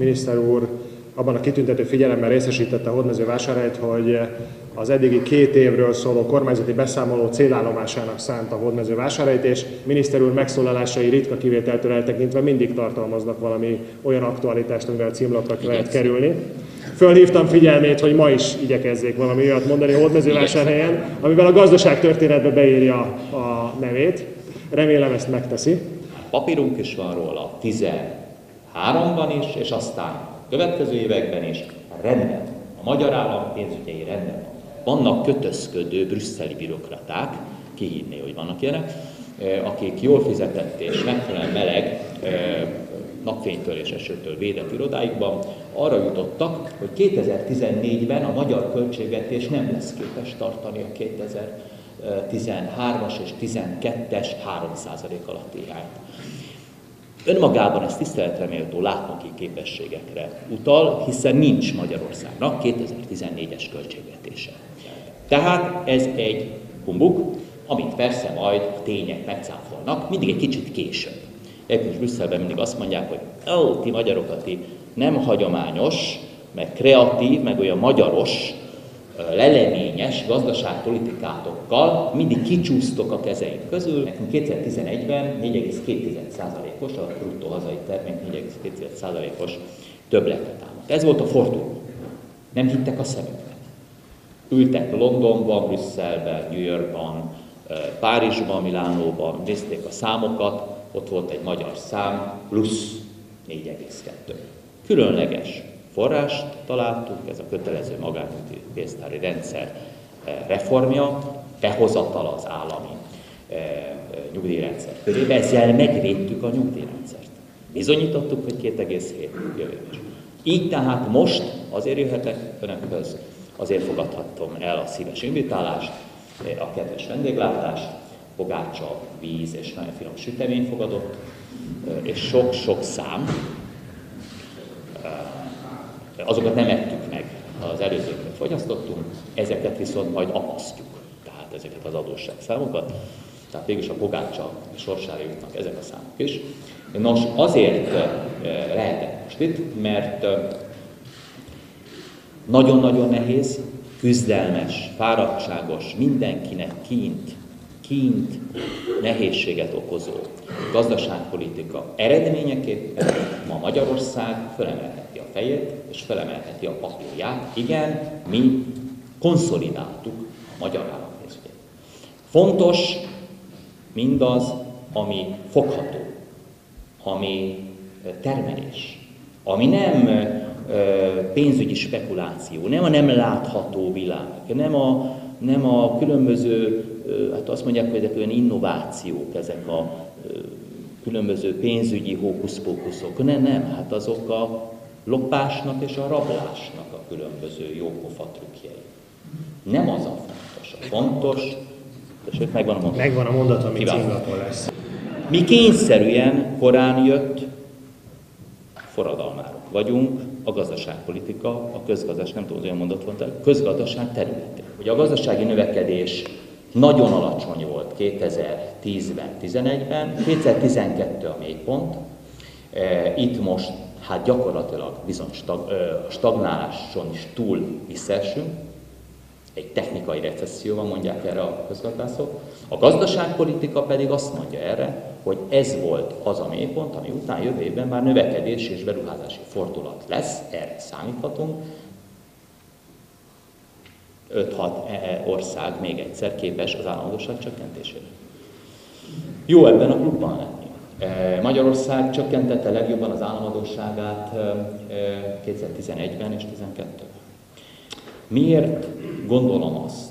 miniszter úr abban a kitüntető figyelemmel részesítette Hódmezővásárhelyt, hogy az eddigi 2 évről szóló kormányzati beszámoló célállomásának szánta Hódmezővásárhelyt, és miniszter úr megszólalásai ritka kivételtől eltekintve mindig tartalmaznak valami olyan aktualitást, amivel a címlapra lehet kerülni. Fölhívtam figyelmét, hogy ma is igyekezzék valami olyat mondani Hódmezővásárhelyen, amivel a gazdaságtörténetbe beírja a nevét. Remélem ezt megteszi. Papírunk is van róla 13-ban is, és aztán a következő években is rendben. A magyar állam pénzügyei rendben van. Vannak kötözködő brüsszeli bürokraták, ki hinné, hogy vannak ilyenek, akik jól fizetett és megfelelően meleg napfénytől és esőtől védett irodáikban arra jutottak, hogy 2014-ben a magyar költségvetés nem lesz képes tartani a 2013-as és 2012-es 3% alatti hiányt. Önmagában ez tiszteletre méltó látnoki képességekre utal, hiszen nincs Magyarországnak 2014-es költségvetése. Tehát ez egy humbug, amit persze majd a tények megcáfolnak, mindig egy kicsit később. Egyébként Brüsszelben mindig azt mondják, hogy ti magyarokat, ti nem hagyományos, meg kreatív, meg olyan magyaros, leleményes gazdaságpolitikátokkal mindig kicsúsztok a kezeink közül. Nekünk 2011-ben 4,2%-os, a bruttó hazai termék 4,2%-os többletet támadt. Ez volt a forduló. Nem hittek a szemüknek. Ültek Londonban, Brüsszelben, New Yorkban, Párizsban, Milánóban, nézték a számokat, ott volt egy magyar szám, plusz 4,2. Különleges forrást találtunk, ez a kötelező magánnyugdíj pénztári rendszer reformja, behozatal az állami nyugdíjrendszer körébe, ezzel megvédtük a nyugdíjrendszert. Bizonyítottuk, hogy 2,7 jövős. Így tehát most azért jöhetek önökhöz, azért fogadhattam el a szíves invitálást, a kedves vendéglátást, pogácsa, víz és nagyon finom sütemény fogadott, és sok-sok szám. Azokat nem ettük meg, az előzőket fogyasztottunk, ezeket viszont majd apasztjuk, tehát ezeket az adósságszámokat. Tehát végülis a pogácsa sorsára jutnak ezek a számok is. Nos, azért lehetek most itt, mert nagyon-nagyon nehéz, küzdelmes, fáradtságos, mindenkinek kint nehézséget okozó gazdaságpolitika eredményeképpen ma Magyarország felemelheti a fejét és felemelheti a papírját. Igen, mi konszolidáltuk a magyar állampénzügyet. Fontos mindaz, ami fogható, ami termelés, ami nem pénzügyi spekuláció, nem a nem látható világ, nem a különböző, hát azt mondják, hogy ezek olyan innovációk, ezek a különböző pénzügyi hókuszpókuszok. Nem, hát azok a lopásnak és a rablásnak a különböző jópofa trükkjei. Nem az a fontos. A fontos, sőt, megvan a mondat. Megvan a mondat, ami címlapon lesz. Mi kényszerűen korán jött forradalmárok vagyunk, a gazdaságpolitika, a közgazdaság, nem tudom, olyan mondat mondta, a közgazdaság területén. Ugye a gazdasági növekedés nagyon alacsony volt 2010-ben, 2011-ben, 2012 a mélypont, itt most hát gyakorlatilag bizony stagnáláson is túl visszaesünk, egy technikai recesszióban mondják erre a közgazdászok. A gazdaságpolitika pedig azt mondja erre, hogy ez volt az a mélypont, ami után jövő évben már növekedés és beruházási fordulat lesz, erre számíthatunk. 5-6 ország még egyszer képes az államadósság csökkentésére. Jó ebben a klubban lenni. Magyarország csökkentette legjobban az államadósságát 2011-ben és 2012-ben. Miért gondolom azt,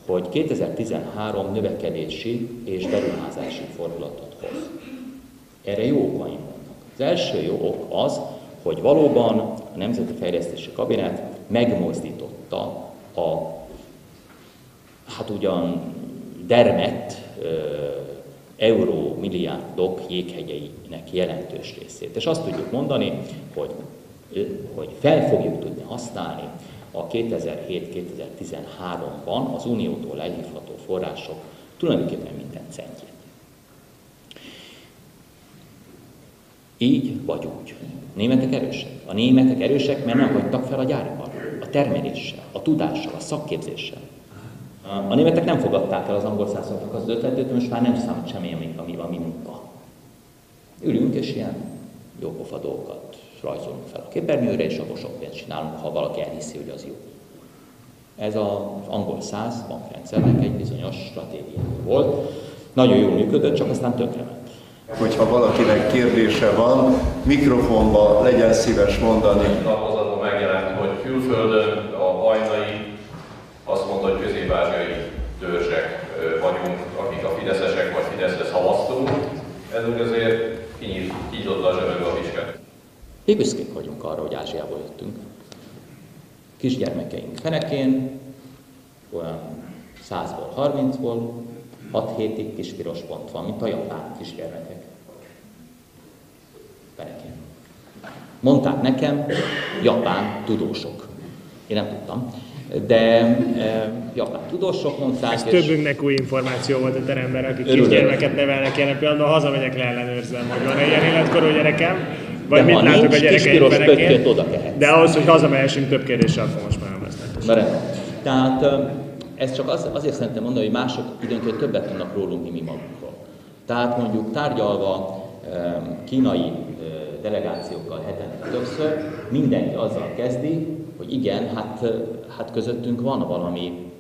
hogy 2013 növekedési és beruházási fordulatot hoz? Erre jó okaim vannak. Az első jó ok az, hogy valóban a Nemzeti Fejlesztési Kabinet megmozdította a hát ugyan dermedt eurómilliárdok jéghegyeinek jelentős részét. És azt tudjuk mondani, hogy fel fogjuk tudni használni a 2007-2013-ban az Uniótól elhívható források tulajdonképpen minden centjét. Így vagy úgy. A németek erősek. A németek erősek, mert nem hagytak fel a gyáriparral, a termeléssel, a tudással, a szakképzéssel. A németek nem fogadták el az angol szászoknak az ötletét, most már nem számít semmi, ami munka. Ülünk, és ilyen jópofa dolgokat rajzolunk fel a képernyőre, és abból sok pénzt csinálunk, ha valaki elhiszi, hogy az jó. Ez az angol száz bankrendszernek egy bizonyos stratégiája volt. Nagyon jól működött, csak aztán tönkrement. Hogyha valakinek kérdése van, mikrofonba legyen szíves mondani. Lapozatban megjelent, hogy külföldön a hajnai azt mondta, hogy közép-ázsiai törzsek vagyunk, akik a fideszesek vagy Fideszre szavaztunk. Ezünk azért kinyitotta a zsebebe a vizsgát. Mi büszkék vagyunk arra, hogy Ázsiából jöttünk. Kisgyermekeink fenekén, olyan 100-ból 30-ból, 6 hétig kis piros pont van, mint a japán kisgyermekek. Fenekén. Mondták nekem japán tudósok. Én nem tudtam, de japán tudósok mondták. Ez többünknek új információ volt a teremben, akik kisgyermeket nevelnek jelen pillanatban, hazamegyek, leellenőrzem, hogy van-e ilyen életkorú gyerekem, vagy mit látok a gyerekeim fenekén. De ahhoz, hogy hazamehessünk, több kérdéssel fogom most már nem. Tehát ez csak azért szerintem mondani, hogy mások időnként többet tudnak rólunk, mint mi magunkról. Tehát mondjuk tárgyalva kínai delegációkkal hetente többször, mindenki azzal kezdi, hogy igen, hát közöttünk van valami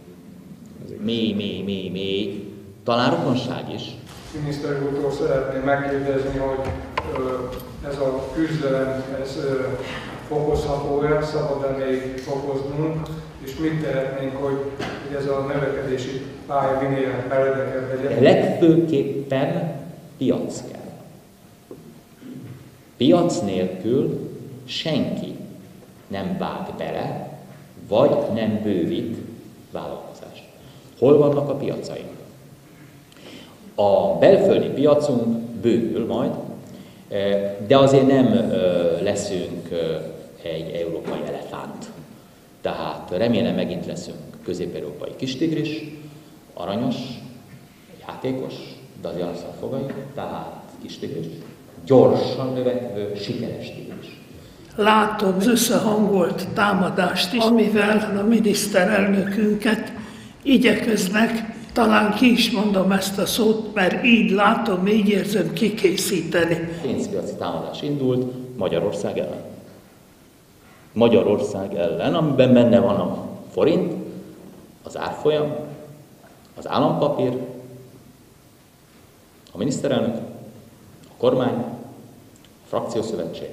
mély, talán rokonság is. Miniszter úrtól szeretném megkérdezni, hogy ez a küzdelem, ez fokozható-e, szabad-e még fokoznunk, és mit tehetnénk, hogy ez a növekedési pálya minél meredekebb legyen? Legfőképpen piac kell. Piac nélkül senki nem vág bele, vagy nem bővít vállalkozást. Hol vannak a piacaink? A belföldi piacunk bővül majd, de azért nem leszünk egy európai elefánt. Tehát remélem megint leszünk közép-európai kistigris, aranyos, játékos, de azért azt a fogai, tehát kistigris, gyorsan növekvő, sikeres tigris. Látom az összehangolt támadást is, amivel a miniszterelnökünket igyekeznek, talán ki is mondom ezt a szót, mert így látom, így érzem, kikészíteni. Pénzpiaci támadás indult Magyarország ellen. Magyarország ellen, amiben benne van a forint, az árfolyam, az állampapír, a miniszterelnök, a kormány, a frakciószövetség,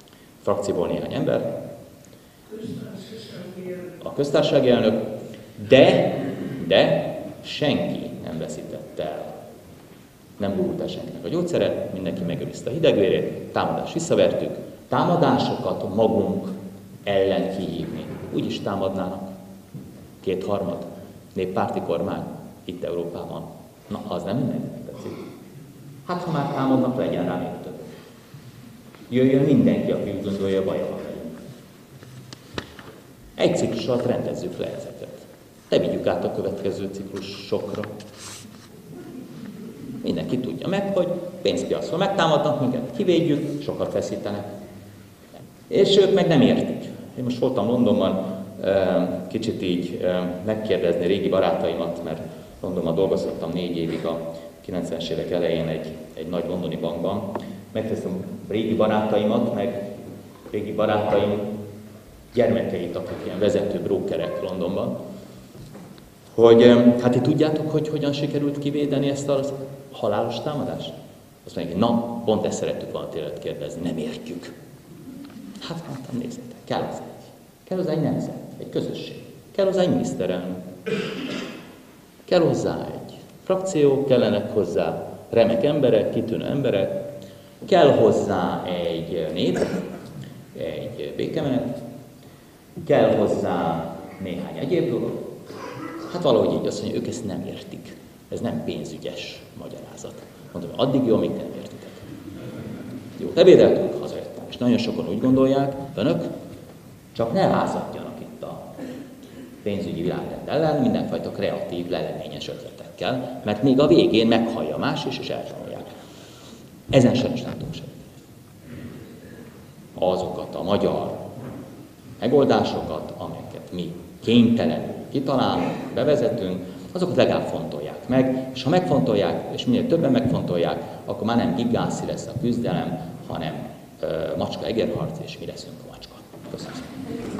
a frakcióból néhány ember, a köztársasági elnök, de senki nem veszítette el, nem gurult el senkinek a gyógyszere, mindenki megőrizte a hidegvérét, támadást visszavertük, támadásokat magunk ellen kihívni. Úgy is támadnának 2/3 néppárti kormány itt Európában. Na, az nem mindenkinek tetszik. Hát, ha már támadnak, legyen rá még több. Jöjjön mindenki, aki úgy gondolja, baja van velünk. Egy ciklus alatt rendezzük le ezeket. Ne vigyük át a következő ciklusokra. Mindenki tudja meg, hogy pénzpiacról megtámadnak minket, kivédjük, sokat veszítenek. És ők meg nem értik. Én most voltam Londonban kicsit így megkérdezni régi barátaimat, mert Londonban dolgozhattam 4 évig a 90-es évek elején egy nagy londoni bankban. Megkérdeztem régi barátaimat, meg régi barátaim gyermekeit, akik ilyen vezető brókerek Londonban, hogy hát ti tudjátok, hogy hogyan sikerült kivédeni ezt a halálos támadást? Azt mondják, na, pont ezt szerettük volna tényleg kérdezni, nem értjük. Hát mondtam, nézzétek, kell hozzá egy nemzet, egy közösség, kell hozzá egy miniszterelnök, kell hozzá egy frakció, kellenek hozzá remek emberek, kitűnő emberek, kell hozzá egy nép, egy békemenet, kell hozzá néhány egyéb dolog. Hát valahogy így azt mondja, ők ezt nem értik. Ez nem pénzügyes magyarázat. Mondom, addig jó, amíg nem értitek. Jó, ebédeltünk, hazajöttem. És nagyon sokan úgy gondolják, önök, csak ne lázadjanak itt a pénzügyi világrend ellen, mindenfajta kreatív, leleményes ötletekkel, mert még a végén meghallja más is, és eltanulják. Ezen sem is látunk semmit. azokat a magyar megoldásokat, amelyeket mi kénytelenül kitalálunk, bevezetünk, azokat legalább fontolják meg, és ha megfontolják, és minél többen megfontolják, akkor már nem gigászi lesz a küzdelem, hanem macska-egerharc, és mi leszünk a macska. Köszönöm szépen.